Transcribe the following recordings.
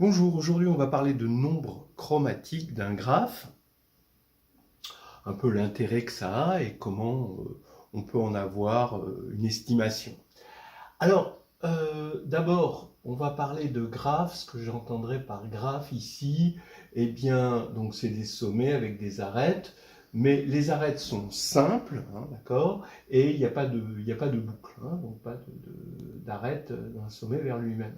Bonjour, aujourd'hui on va parler de nombre chromatique d'un graphe, un peu l'intérêt que ça a et comment on peut en avoir une estimation. Alors, d'abord, on va parler de graphe. Ce que j'entendrai par graphe ici, eh bien, donc c'est des sommets avec des arêtes, mais les arêtes sont simples, hein, d'accord, et il n'y a pas de boucle, hein, donc pas d'arête d'un sommet vers lui-même.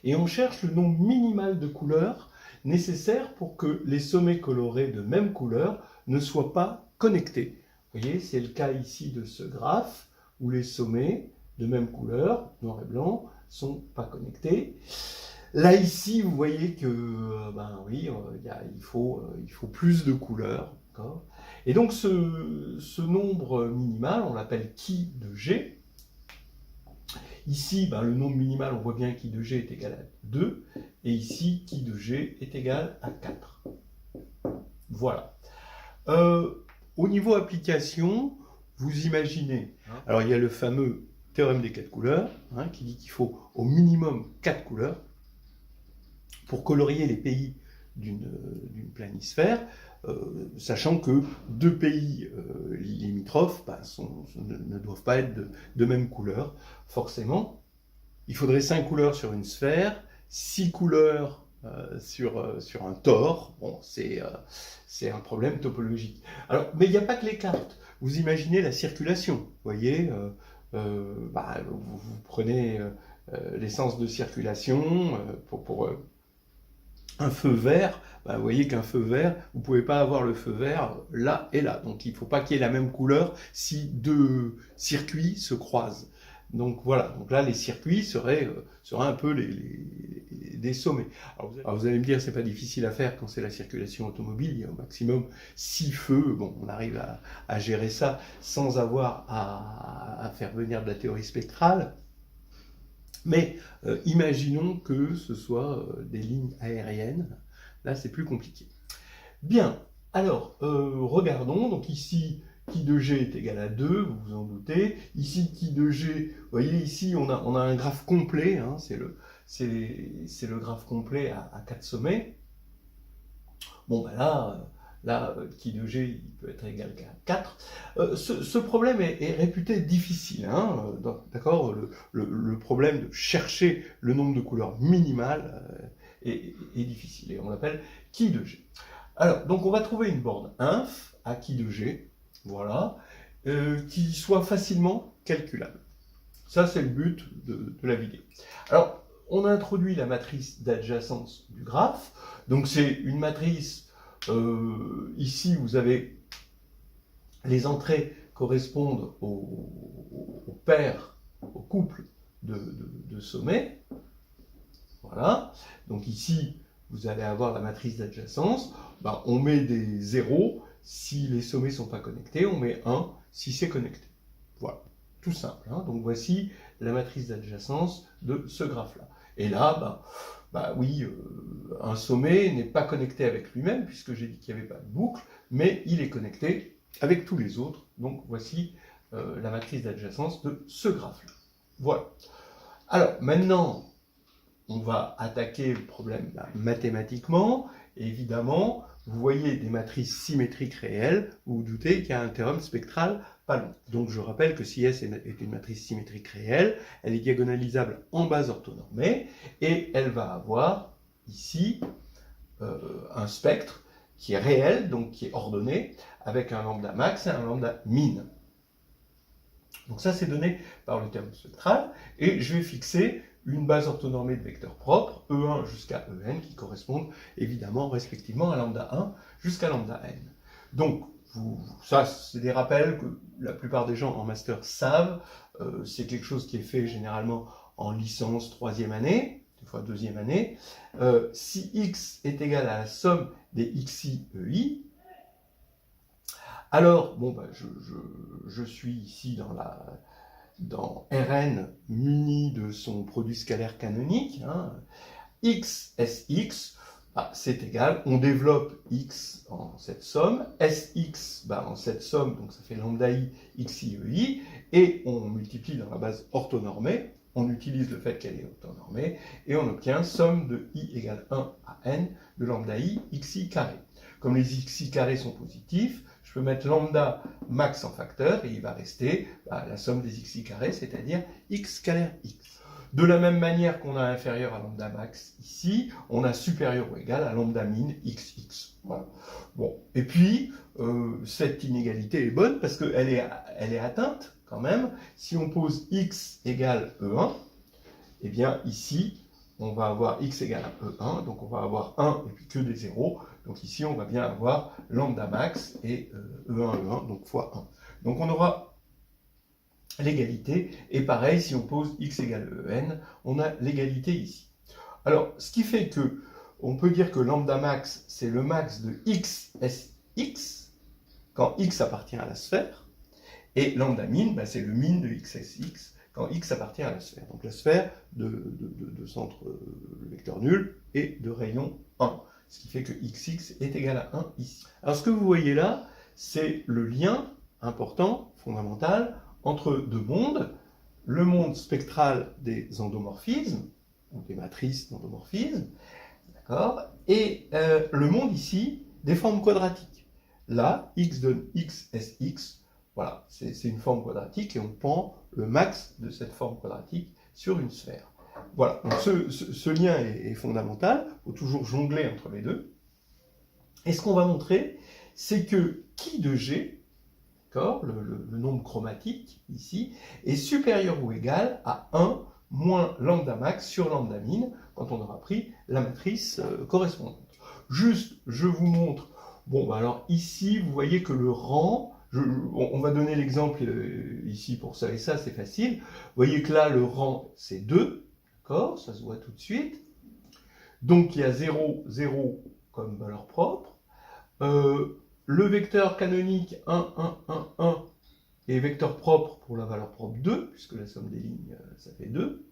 Et on cherche le nombre minimal de couleurs nécessaires pour que les sommets colorés de même couleur ne soient pas connectés. Vous voyez, c'est le cas ici de ce graphe où les sommets de même couleur, noir et blanc, sont pas connectés. Là ici, vous voyez que oui, il faut plus de couleurs. Et donc ce nombre minimal, on l'appelle qui de G. Ici, le nombre minimal, on voit bien qui de G est égal à 2, et ici, qui de G est égal à 4. Voilà. Au niveau application, vous imaginez, alors il y a le fameux théorème des 4 couleurs, qui dit qu'il faut au minimum 4 couleurs pour colorier les pays d'une planisphère, sachant que deux pays limitrophes ne doivent pas être de même couleur, forcément. Il faudrait 5 couleurs sur une sphère, 6 couleurs sur un tore. Bon, c'est un problème topologique. Alors, mais il n'y a pas que les cartes. Vous imaginez la circulation. Vous voyez, vous prenez l'essence de circulation pour un feu vert, vous voyez qu'un feu vert, vous ne pouvez pas avoir le feu vert là et là. Donc il ne faut pas qu'il y ait la même couleur si deux circuits se croisent. Donc voilà, donc là les circuits seraient un peu des sommets. Alors vous allez me dire, c'est pas difficile à faire quand c'est la circulation automobile, il y a au maximum 6 feux, bon on arrive à gérer ça sans avoir à faire venir de la théorie spectrale. Mais imaginons que ce soit des lignes aériennes. Là, c'est plus compliqué. Bien, alors, regardons. Donc ici, qui de G est égal à 2, vous vous en doutez. Ici, qui de G, vous voyez, ici, on a un graphe complet. Hein, c'est le graphe complet à 4 sommets. Bon, là, qui de G il peut être égal à 4. Ce problème est réputé difficile. Hein, d'accord, le problème de chercher le nombre de couleurs minimal est difficile. Et on l'appelle qui de G. Alors, donc on va trouver une borne inf à qui de G, voilà, qui soit facilement calculable. Ça, c'est le but de la vidéo. Alors, on a introduit la matrice d'adjacence du graphe. Donc, c'est une matrice, ici, vous avez les entrées correspondent aux paires, au couple de sommets. Voilà. Donc, ici, vous allez avoir la matrice d'adjacence. On met des zéros si les sommets ne sont pas connectés. On met 1 si c'est connecté. Voilà. Tout simple. Hein. Donc voici la matrice d'adjacence de ce graphe-là. Et là, oui, un sommet n'est pas connecté avec lui-même, puisque j'ai dit qu'il n'y avait pas de boucle, mais il est connecté avec tous les autres. Donc voici la matrice d'adjacence de ce graphe-là. Voilà. Alors maintenant, on va attaquer le problème mathématiquement. Et évidemment, vous voyez des matrices symétriques réelles, vous vous doutez qu'il y a un théorème spectral pas long. Donc je rappelle que si S est une matrice symétrique réelle, elle est diagonalisable en base orthonormée, et elle va avoir ici un spectre qui est réel, donc qui est ordonné, avec un lambda max et un lambda min. Donc ça, c'est donné par le théorème spectral, et je vais fixer une base orthonormée de vecteurs propres, E1 jusqu'à En, qui correspondent évidemment respectivement à lambda 1 jusqu'à lambda n. Donc, ça, c'est des rappels que la plupart des gens en master savent. C'est quelque chose qui est fait généralement en licence 3e année, des fois 2e année. Si x est égal à la somme des xi ei, alors, je suis ici dans Rn muni de son produit scalaire canonique. Hein. X, Sx, c'est égal, on développe x en cette somme, Sx en cette somme, donc ça fait lambda i xi ei, et on multiplie dans la base orthonormée, on utilise le fait qu'elle est octonormée, et on obtient somme de i égale 1 à n de lambda i xi carré. Comme les xi carrés sont positifs, je peux mettre lambda max en facteur, et il va rester la somme des xi carrés, c'est-à-dire x scalaire x. De la même manière qu'on a inférieur à lambda max ici, on a supérieur ou égal à lambda min xx. Voilà. Bon. Et puis, cette inégalité est bonne parce qu'elle est atteinte quand même. Si on pose x égale E1, eh bien ici, on va avoir x égale à E1, donc on va avoir 1 et puis que des zéros. Donc ici, on va bien avoir lambda max et E1, E1, donc fois 1. Donc on aura l'égalité, et pareil, si on pose x égale en, on a l'égalité ici. Alors, ce qui fait que, on peut dire que lambda max, c'est le max de x sx, quand x appartient à la sphère, et lambda min, c'est le min de x sx, quand x appartient à la sphère. Donc la sphère de centre vecteur nul et de rayon 1, ce qui fait que xx est égal à 1 ici. Alors ce que vous voyez là, c'est le lien important, fondamental, entre deux mondes, le monde spectral des endomorphismes, ou des matrices d'endomorphismes, d'accord, et le monde ici des formes quadratiques. Là, x donne x sx, voilà, c'est une forme quadratique et on prend le max de cette forme quadratique sur une sphère. Voilà, donc ce lien est fondamental, il faut toujours jongler entre les deux. Et ce qu'on va montrer, c'est que chi de G, le nombre chromatique, ici, est supérieur ou égal à 1 moins lambda max sur lambda min, quand on aura pris la matrice correspondante. Juste, je vous montre, bon, alors ici, vous voyez que le rang, on va donner l'exemple ici pour ça et ça, c'est facile. Vous voyez que là, le rang, c'est 2, d'accord, ça se voit tout de suite. Donc, il y a 0, 0 comme valeur propre. Le vecteur canonique 1, 1, 1, 1 est vecteur propre pour la valeur propre 2, puisque la somme des lignes, ça fait 2.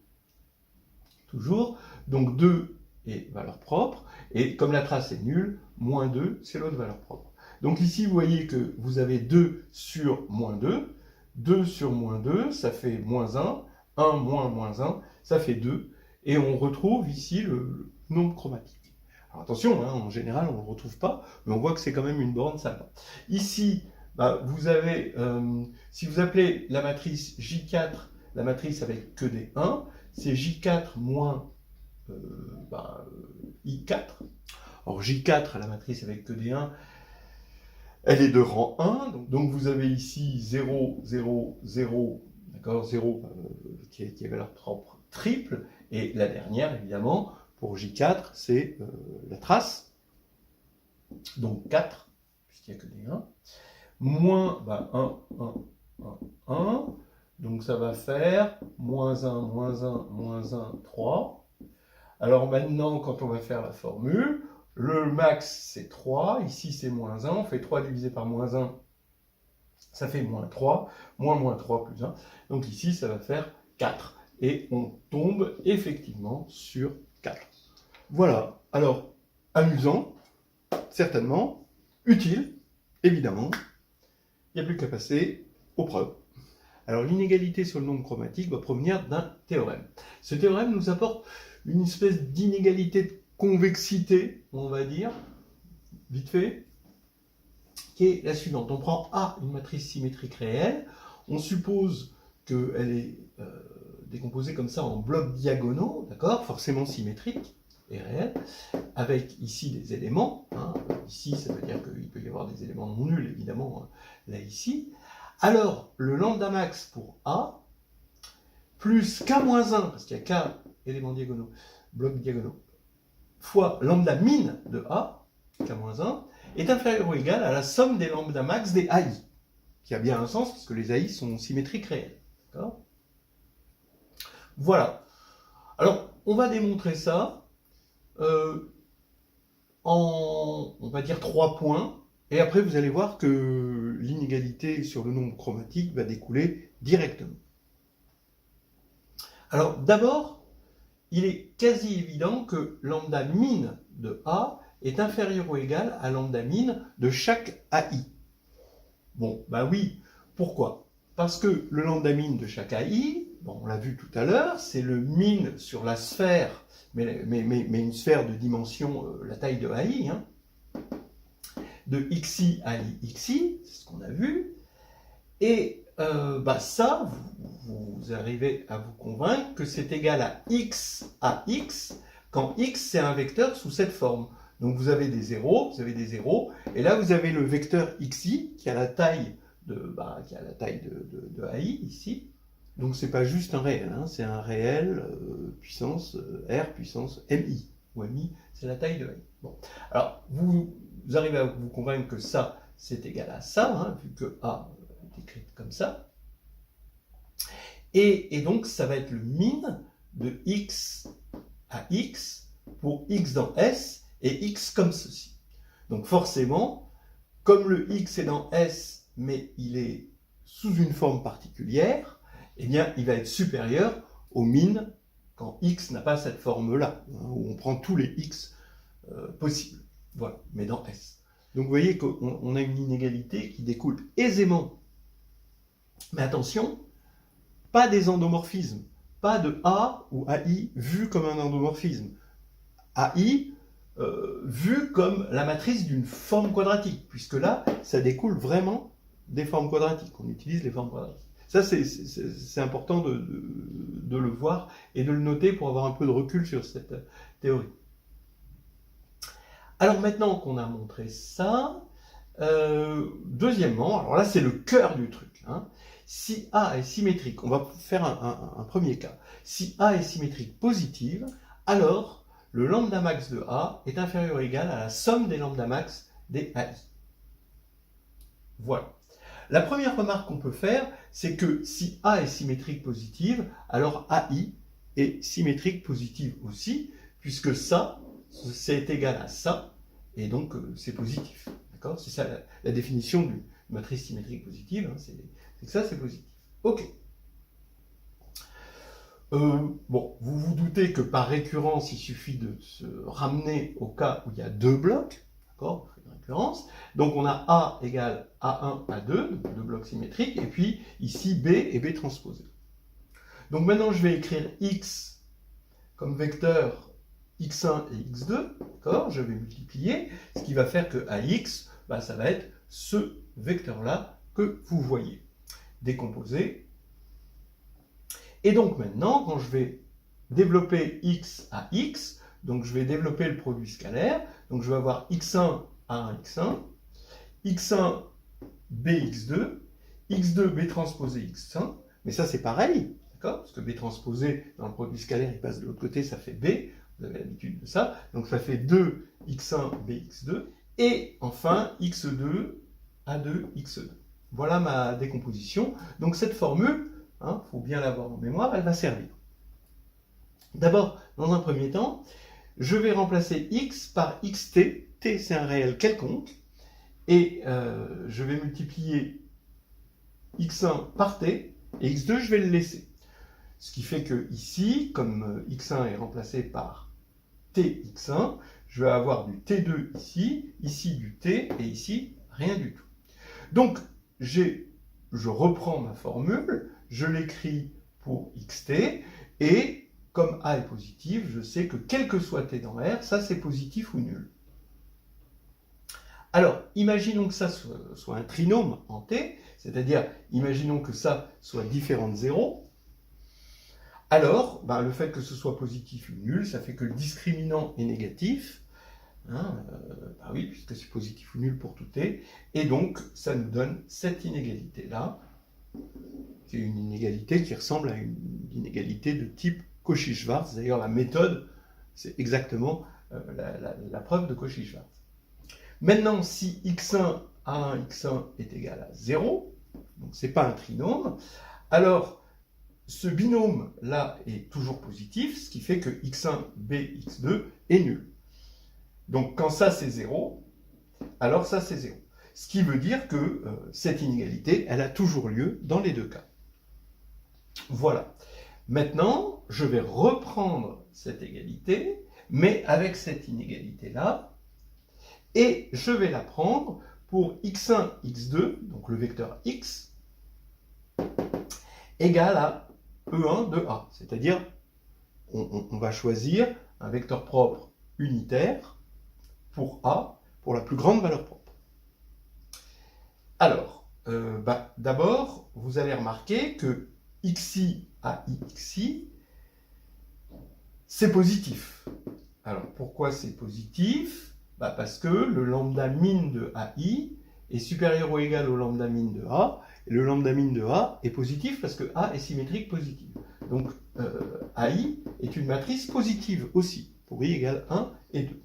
Toujours. Donc 2 est valeur propre, et comme la trace est nulle, moins 2, c'est l'autre valeur propre. Donc ici, vous voyez que vous avez 2 sur moins 2. 2 sur moins 2, ça fait moins 1. 1 moins moins 1, ça fait 2. Et on retrouve ici le nombre chromatique. Alors attention, en général, on ne le retrouve pas, mais on voit que c'est quand même une borne savante. Ici, vous avez, si vous appelez la matrice J4, la matrice avec que des 1, c'est J4 moins I4. Or J4, la matrice avec que des 1, elle est de rang 1, donc vous avez ici 0, 0, 0, d'accord, 0 qui est valeur propre triple, et la dernière, évidemment, pour J4, c'est la trace, donc 4, puisqu'il n'y a que des 1, moins 1, 1, 1, 1, donc ça va faire moins 1, moins 1, moins 1, 3. Alors maintenant, quand on va faire la formule, le max c'est 3, ici c'est moins 1, on fait 3 divisé par moins 1, ça fait moins 3, moins 3 plus 1, donc ici ça va faire 4. Et on tombe effectivement sur 4. Voilà, alors, amusant, certainement, utile, évidemment, il n'y a plus qu'à passer aux preuves. Alors, l'inégalité sur le nombre chromatique va provenir d'un théorème. Ce théorème nous apporte une espèce d'inégalité de convexité, on va dire, vite fait, qui est la suivante. On prend A, une matrice symétrique réelle, on suppose qu'elle est décomposée comme ça en blocs diagonaux, d'accord, forcément symétriques, et réel, avec ici des éléments, ici ça veut dire qu'il peut y avoir des éléments non nuls évidemment, là ici, alors le lambda max pour A, plus K-1, parce qu'il y a K éléments diagonaux, blocs diagonaux, fois lambda min de A, K-1, est inférieur ou égal à la somme des lambda max des AI, qui a bien un sens, parce que les AI sont symétriques réels, d'accord ? Voilà. Alors, on va démontrer ça, en, on va dire, 3 points, et après vous allez voir que l'inégalité sur le nombre chromatique va découler directement. Alors d'abord, il est quasi évident que lambda min de A est inférieur ou égal à lambda min de chaque AI. Bon, oui, pourquoi? Parce que le lambda min de chaque AI, bon, on l'a vu tout à l'heure, c'est le min sur la sphère, mais une sphère de dimension, la taille de AI, hein, de xi à xi, c'est ce qu'on a vu. Et ça, vous arrivez à vous convaincre que c'est égal à x quand x c'est un vecteur sous cette forme. Donc vous avez des zéros, et là vous avez le vecteur xi qui a la taille de AI ici. Donc c'est pas juste un réel, hein, c'est un réel puissance R puissance MI, où MI c'est la taille de AI. Bon. Alors vous arrivez à vous convaincre que ça c'est égal à ça, hein, vu que A est écrite comme ça. Et donc ça va être le min de x à x pour x dans S et x comme ceci. Donc forcément, comme le x est dans S, mais il est sous une forme particulière, eh bien il va être supérieur au min quand x n'a pas cette forme-là, hein, où on prend tous les x possibles. Voilà, mais dans S. Donc vous voyez qu'on a une inégalité qui découle aisément. Mais attention, pas des endomorphismes, pas de A ou AI vu comme un endomorphisme. AI vu comme la matrice d'une forme quadratique, puisque là, ça découle vraiment des formes quadratiques. On utilise les formes quadratiques. Ça, c'est important de le voir et de le noter pour avoir un peu de recul sur cette théorie. Alors maintenant qu'on a montré ça, deuxièmement, alors là c'est le cœur du truc, hein. Si A est symétrique, on va faire un premier cas. Si A est symétrique positive, alors le lambda max de A est inférieur ou égal à la somme des lambda max des AI. Voilà. La première remarque qu'on peut faire, c'est que si A est symétrique positive, alors AI est symétrique positive aussi, puisque ça, c'est égal à ça, et donc c'est positif. D'accord ? C'est ça la définition d'une matrice symétrique positive, hein, c'est que ça, c'est positif. Ok. Bon, vous vous doutez que par récurrence, il suffit de se ramener au cas où il y a deux blocs, d'accord, on fait une récurrence. Donc on a A égale A1, A2, donc deux blocs symétriques, et puis ici B et B transposé. Donc maintenant, je vais écrire X comme vecteur X1 et X2, d'accord, je vais multiplier, ce qui va faire que AX, ça va être ce vecteur-là que vous voyez, décomposé. Et donc maintenant, quand je vais développer x à x, donc je vais développer le produit scalaire, donc je vais avoir x1 a1 x1, x1 bx2, x2 b transposé x1, mais ça c'est pareil, d'accord, parce que b transposé dans le produit scalaire, il passe de l'autre côté, ça fait b, vous avez l'habitude de ça, donc ça fait 2 x1 bx2, et enfin x2 a2 x2. Voilà ma décomposition. Donc cette formule, faut bien l'avoir en mémoire, elle va servir. D'abord, dans un premier temps, je vais remplacer x par xt, t c'est un réel quelconque, et je vais multiplier x1 par t, et x2 je vais le laisser. Ce qui fait que ici, comme x1 est remplacé par tx1, je vais avoir du t2 ici du t, et ici rien du tout. Donc, je reprends ma formule, je l'écris pour xt, et comme A est positif, je sais que quel que soit t dans R, ça c'est positif ou nul. Alors, imaginons que ça soit un trinôme en t, c'est-à-dire, imaginons que ça soit différent de 0. Alors, le fait que ce soit positif ou nul, ça fait que le discriminant est négatif. Oui, puisque c'est positif ou nul pour tout t, et donc ça nous donne cette inégalité-là, qui est une inégalité qui ressemble à une inégalité de type Cauchy-Schwarz. D'ailleurs, la méthode, c'est exactement la preuve de Cauchy-Schwarz. Maintenant, si x1 a1 x1 est égal à 0, donc c'est pas un trinôme, alors ce binôme-là est toujours positif, ce qui fait que x1 b x2 est nul. Donc quand ça c'est 0, alors ça c'est 0. Ce qui veut dire que cette inégalité, elle a toujours lieu dans les deux cas. Voilà. Maintenant, je vais reprendre cette égalité, mais avec cette inégalité-là, et je vais la prendre pour x1, x2, donc le vecteur x, égal à E1 de A. C'est-à-dire, on va choisir un vecteur propre unitaire pour A, pour la plus grande valeur propre. Alors, d'abord, vous allez remarquer que xi à xi, c'est positif. Alors, pourquoi c'est positif? Parce que le lambda min de AI est supérieur ou égal au lambda min de A, et le lambda min de A est positif parce que A est symétrique positive. Donc, AI est une matrice positive aussi, pour I égale 1 et 2.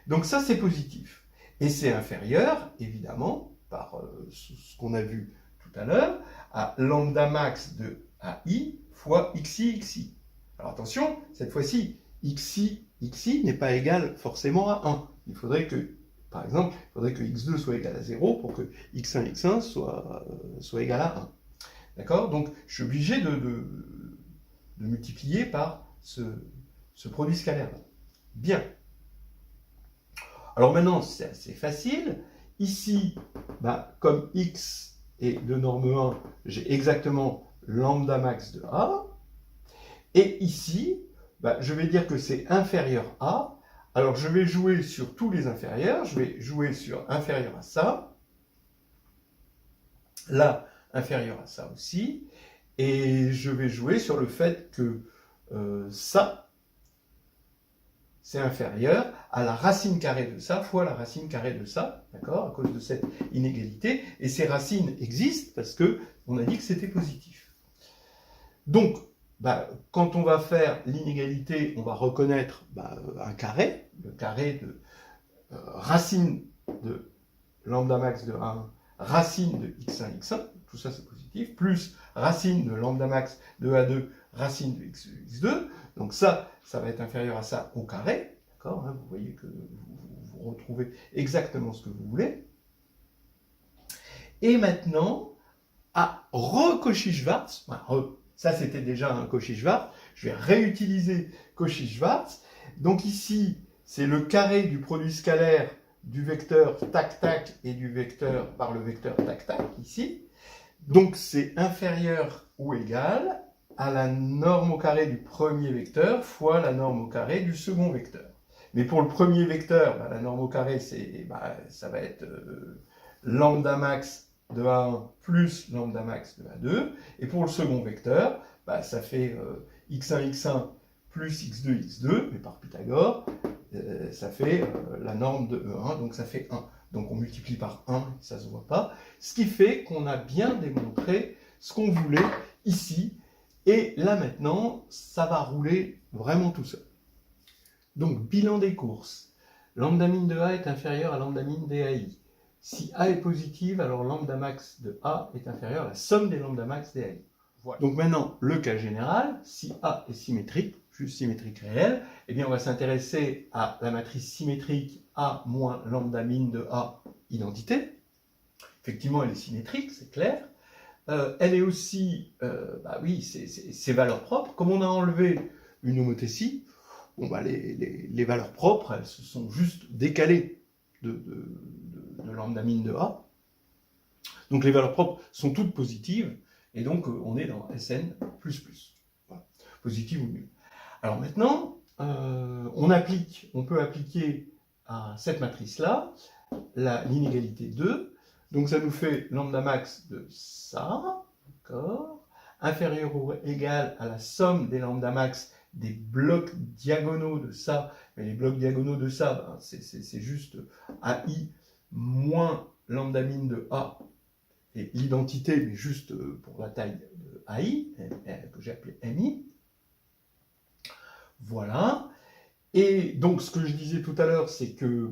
Donc ça, c'est positif. Et c'est inférieur, évidemment, par ce qu'on a vu tout à l'heure, à lambda max de AI fois xi. Alors attention, cette fois-ci, xi n'est pas égal forcément à 1. Il faudrait que, par exemple, x2 soit égal à 0 pour que x1 soit égal à 1. D'accord? Donc, je suis obligé de multiplier par ce produit scalaire-là. Bien. Alors maintenant, c'est assez facile. Ici, comme x est de norme 1, j'ai exactement lambda max de A. Et ici, je vais dire que c'est inférieur à. Alors, je vais jouer sur tous les inférieurs. Je vais jouer sur inférieur à ça. Là, inférieur à ça aussi. Et je vais jouer sur le fait que ça, c'est inférieur à la racine carrée de ça fois la racine carrée de ça, d'accord, à cause de cette inégalité. Et ces racines existent parce qu'on a dit que c'était positif. Donc, quand on va faire l'inégalité, on va reconnaître un carré, le carré de racine de lambda max de 1, racine de x1, tout ça c'est positif, plus racine de lambda max de A2, racine de x2. Donc ça va être inférieur à ça au carré, d'accord, hein, vous voyez que vous retrouvez exactement ce que vous voulez. Et maintenant, à Cauchy-Schwarz, ça c'était déjà un Cauchy-Schwarz, je vais réutiliser Cauchy-Schwarz. Donc ici, c'est le carré du produit scalaire du vecteur tac-tac et du vecteur par le vecteur tac-tac, ici. Donc c'est inférieur ou égal à la norme au carré du premier vecteur fois la norme au carré du second vecteur. Mais pour le premier vecteur, la norme au carré, ça va être lambda max de A1 plus lambda max de A2. Et pour le second vecteur, ça fait x1 plus x2, mais par Pythagore, ça fait la norme de E1, donc ça fait 1. Donc on multiplie par 1, ça ne se voit pas. Ce qui fait qu'on a bien démontré ce qu'on voulait ici. Et là maintenant, ça va rouler vraiment tout seul. Donc bilan des courses. Lambda min de A est inférieur à lambda min d'AI. Si A est positive, alors lambda max de A est inférieur à la somme des lambda max d'AI. Voilà. Donc maintenant, le cas général, si A est symétrique, juste symétrique réelle, eh bien on va s'intéresser à la matrice symétrique A moins lambda min de A identité. Effectivement, elle est symétrique, c'est clair. Elle est aussi, oui, ses valeurs propres. Comme on a enlevé une homothétie, les valeurs propres, elles se sont juste décalées de lambda min de A. Donc les valeurs propres sont toutes positives, et donc on est dans Sn++. Voilà. Positive ou nulle. Alors maintenant, on peut appliquer à cette matrice-là l'inégalité 2. Donc ça nous fait lambda max de ça, d'accord, inférieur ou égal à la somme des lambda max des blocs diagonaux de ça. Mais les blocs diagonaux de ça, c'est juste AI moins lambda min de A et l'identité, mais juste pour la taille de AI, que j'ai appelé MI. Voilà. Et donc, ce que je disais tout à l'heure, c'est que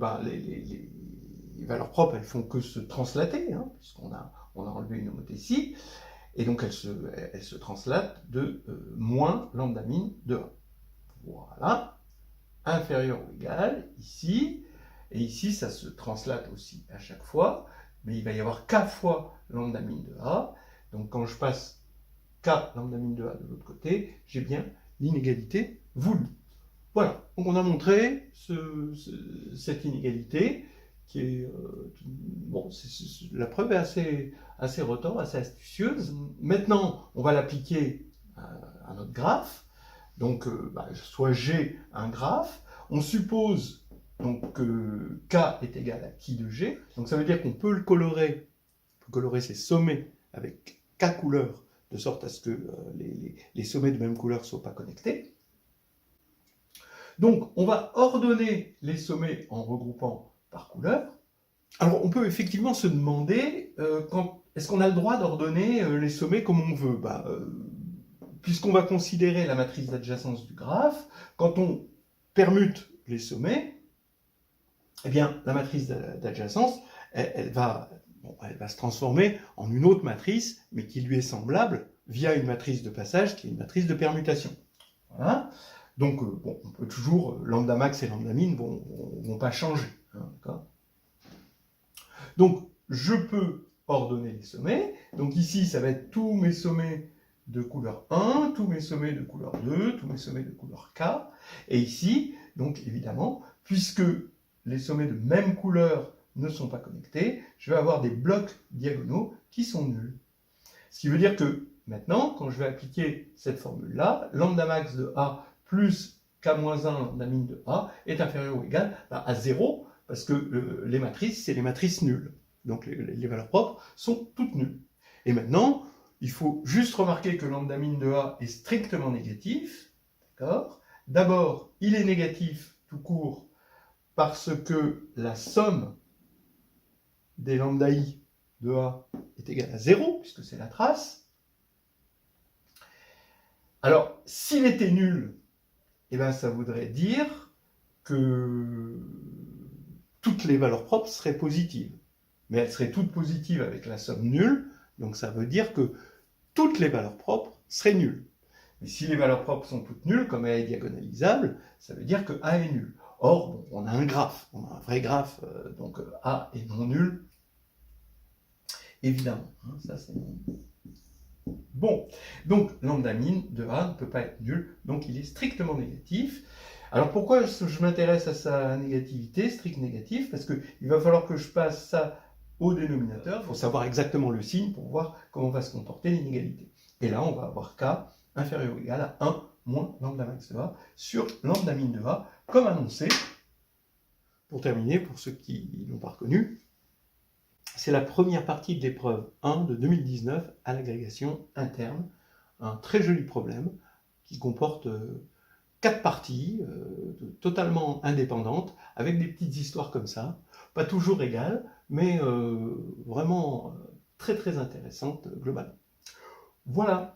les valeurs propres, elles font que se translater, hein, puisqu'on a enlevé une homothétie, et donc elles se translatent de moins lambda min de A. Voilà. Inférieur ou égal, ici, et ici, ça se translate aussi à chaque fois, mais il va y avoir k fois lambda min de A, donc quand je passe k lambda min de A de l'autre côté, j'ai bien l'inégalité voulue. Voilà, donc on a montré cette inégalité qui est... la preuve est assez retors, assez astucieuse. Maintenant, on va l'appliquer un autre graphe. Donc, soit G un graphe. On suppose donc que K est égal à qui de G. Donc ça veut dire qu'on peut le colorer, ces sommets avec K couleurs, de sorte à ce que les sommets de même couleur ne soient pas connectés. Donc, on va ordonner les sommets en regroupant par couleur. Alors, on peut effectivement se demander, est-ce qu'on a le droit d'ordonner les sommets comme on veut? Puisqu'on va considérer la matrice d'adjacence du graphe, quand on permute les sommets, eh bien, la matrice d'adjacence, elle va se transformer en une autre matrice, mais qui lui est semblable, via une matrice de passage qui est une matrice de permutation. Voilà. Donc, on peut toujours, lambda max et lambda min vont pas changer. Hein, donc, je peux ordonner les sommets. Donc ici, ça va être tous mes sommets de couleur 1, tous mes sommets de couleur 2, tous mes sommets de couleur K. Et ici, donc évidemment, puisque les sommets de même couleur ne sont pas connectés, je vais avoir des blocs diagonaux qui sont nuls. Ce qui veut dire que maintenant, quand je vais appliquer cette formule-là, lambda max de A plus K-1 lambda min de A est inférieur ou égal à 0, parce que les matrices, c'est les matrices nulles. Donc les valeurs propres sont toutes nulles. Et maintenant, il faut juste remarquer que lambda min de A est strictement négatif. D'accord ? D'abord, il est négatif tout court parce que la somme des lambda I de A est égale à 0, puisque c'est la trace. Alors, s'il était nul, eh bien, ça voudrait dire que toutes les valeurs propres seraient positives. Mais elles seraient toutes positives avec la somme nulle, donc ça veut dire que toutes les valeurs propres seraient nulles. Mais si les valeurs propres sont toutes nulles, comme A est diagonalisable, ça veut dire que A est nul. Or, on a un graphe, on a un vrai graphe, donc A est non nul, évidemment. Hein, ça c'est bon. Donc, lambda min de A ne peut pas être nul, donc il est strictement négatif. Alors pourquoi je m'intéresse à sa négativité, strict négatif? Parce qu'il va falloir que je passe ça au dénominateur. Il faut savoir exactement le signe pour voir comment va se comporter l'inégalité. Et là, on va avoir K inférieur ou égal à 1 moins lambda max de A sur lambda min de A, comme annoncé. Pour terminer, pour ceux qui n'ont pas reconnu, c'est la première partie de l'épreuve 1 de 2019 à l'agrégation interne. Un très joli problème qui comporte 4 parties totalement indépendantes, avec des petites histoires comme ça, pas toujours égales, mais vraiment très très intéressantes globalement. Voilà.